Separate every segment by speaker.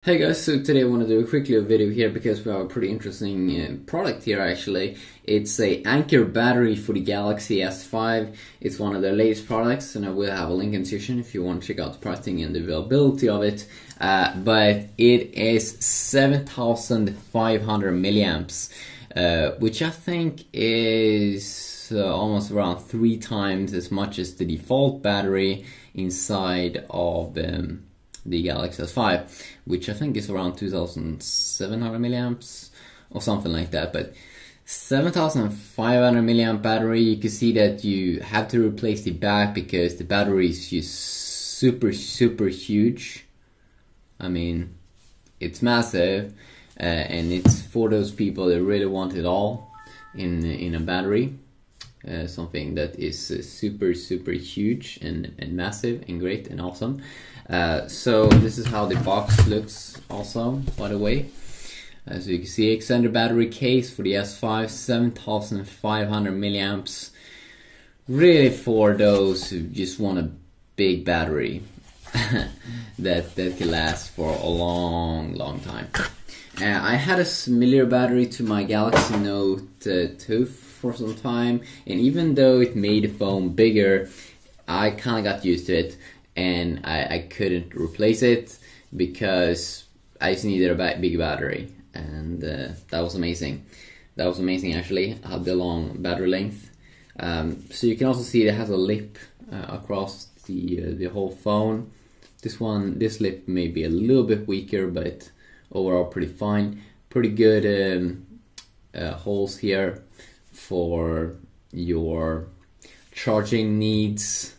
Speaker 1: Hey guys, so today I want to do a quick little video here because we have a pretty interesting product here actually. It's a Anker battery for the Galaxy S5. It's one of the latest products and I will have a link in the description if you want to check out the pricing and the availability of it. But it is 7,500 milliamps, which I think is almost around 3 times as much as the default battery inside of the Galaxy S5, which I think is around 2,700 milliamps or something like that. But 7,500 milliamp battery, you can see that you have to replace the back because the battery is just super huge. I mean, it's massive, and it's for those people that really want it all in a battery. Something that is super huge and massive and great and awesome. So this is how the box looks also, by the way. As you can see, extended battery case for the S5, 7,500 milliamps. Really for those who just want a big battery that can last for a long time. I had a similar battery to my Galaxy Note 2 for some time, and even though it made the phone bigger, I kind of got used to it, and I couldn't replace it because I just needed a big battery, and that was amazing. That was amazing actually, had the long battery length. So you can also see it has a lip across the whole phone. This lip may be a little bit weaker, but overall pretty fine. Pretty good holes here for your charging needs,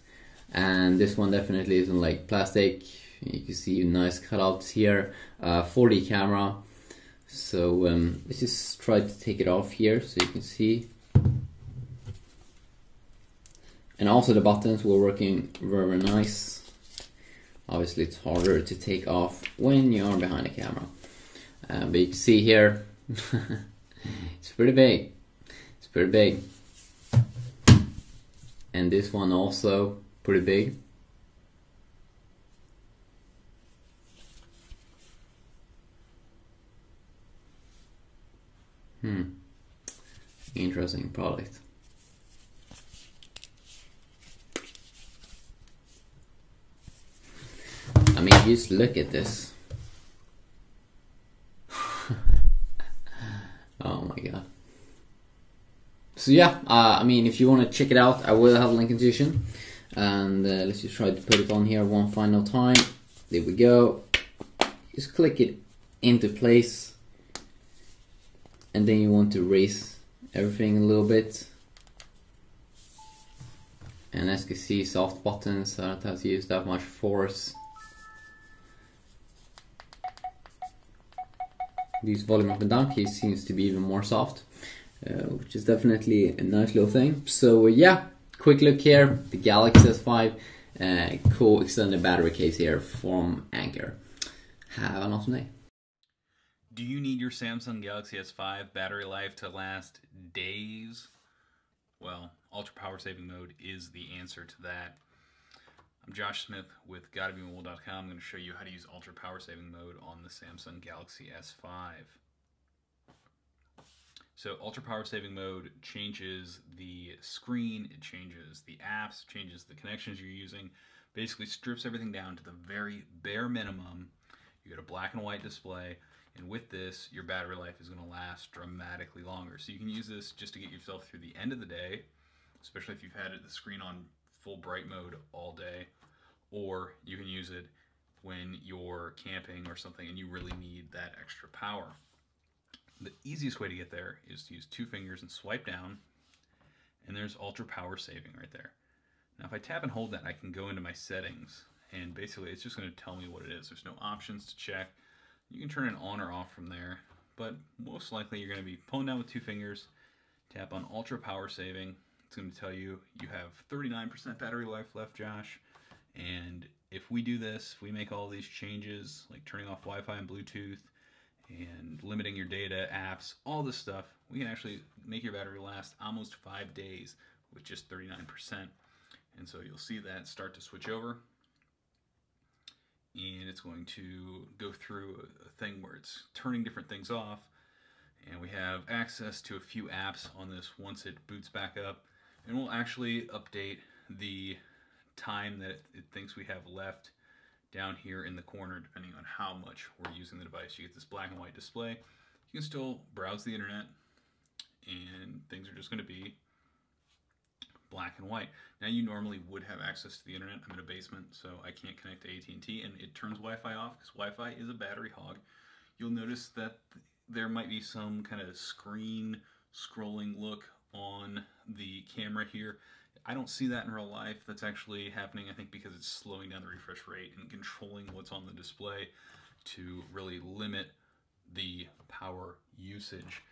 Speaker 1: and this one definitely isn't like plastic. You can see nice cutouts here. 4D camera. So let's just try to take it off here so you can see. And also the buttons were working very nice. Obviously it's harder to take off when you are behind the camera, but you can see here it's pretty big. It's pretty big. And this one also pretty big. Interesting product. I mean, just look at this. Oh my god. So yeah, I mean, if you want to check it out, I will have a link in the description. And let's just try to put it on here one final time. There we go. Just click it into place. And then you want to raise everything a little bit. And as you can see, soft buttons, so I don't have to use that much force. This volume up and down key seems to be even more soft, which is definitely a nice little thing. So yeah, quick look here, the Galaxy S5, cool extended battery case here from Anker. Have an awesome day.
Speaker 2: Do you need your Samsung Galaxy S5 battery life to last days? Well, ultra power saving mode is the answer to that. I'm Josh Smith with GottaBeMobile.com. I'm going to show you how to use ultra power saving mode on the Samsung Galaxy S5. So ultra power saving mode changes the screen, it changes the apps, changes the connections you're using, basically strips everything down to the very bare minimum. You get a black and white display, and with this, your battery life is going to last dramatically longer. So you can use this just to get yourself through the end of the day, especially if you've had the screen on full bright mode all day, or you can use it when you're camping or something and you really need that extra power. The easiest way to get there is to use 2 fingers and swipe down, and there's ultra power saving right there. Now if I tap and hold that, I can go into my settings, and basically it's just going to tell me what it is. There's no options to check. You can turn it on or off from there, but most likely you're going to be pulling down with 2 fingers, tap on ultra power saving. It's going to tell you you have 39% battery life left, Josh. And if we do this, if we make all these changes, like turning off Wi-Fi and Bluetooth and limiting your data, apps, all this stuff, we can actually make your battery last almost 5 days with just 39%. And so you'll see that start to switch over. and it's going to go through a thing where it's turning different things off. And we have access to a few apps on this once it boots back up. And we'll actually update the time that it thinks we have left down here in the corner, depending on how much we're using the device. You get this black and white display. You can still browse the internet, and things are just going to be black and white. Now, you normally would have access to the internet. I'm in a basement, so I can't connect to AT&T, and it turns Wi-Fi off because Wi-Fi is a battery hog. You'll notice that there might be some kind of screen scrolling look on the camera here. I don't see that in real life. That's actually happening, I think, because it's slowing down the refresh rate and controlling what's on the display to really limit the power usage.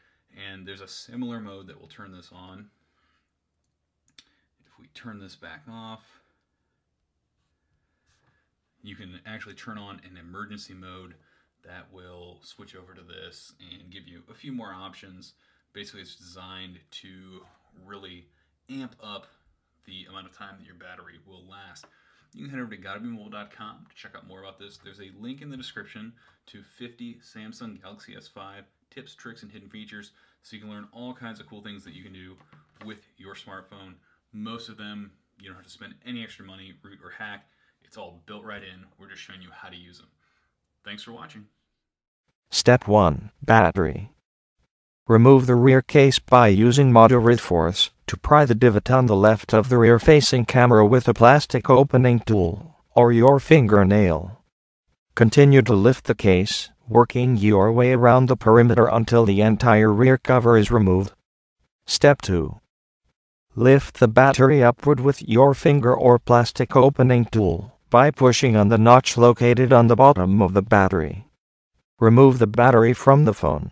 Speaker 2: And there's a similar mode that will turn this on. If we turn this back off, you can actually turn on an emergency mode that will switch over to this and give you a few more options. Basically, it's designed to really amp up the amount of time that your battery will last. You can head over to gottabemobile.com to check out more about this. There's a link in the description to 50 Samsung Galaxy S5 tips, tricks, and hidden features, so you can learn all kinds of cool things that you can do with your smartphone. Most of them, you don't have to spend any extra money, root, or hack. It's all built right in. We're just showing you how to use them. Thanks for watching.
Speaker 3: Step 1. Battery. Remove the rear case by using moderate force to pry the divot on the left of the rear-facing camera with a plastic opening tool or your fingernail. Continue to lift the case, working your way around the perimeter until the entire rear cover is removed. Step 2. Lift the battery upward with your finger or plastic opening tool by pushing on the notch located on the bottom of the battery. Remove the battery from the phone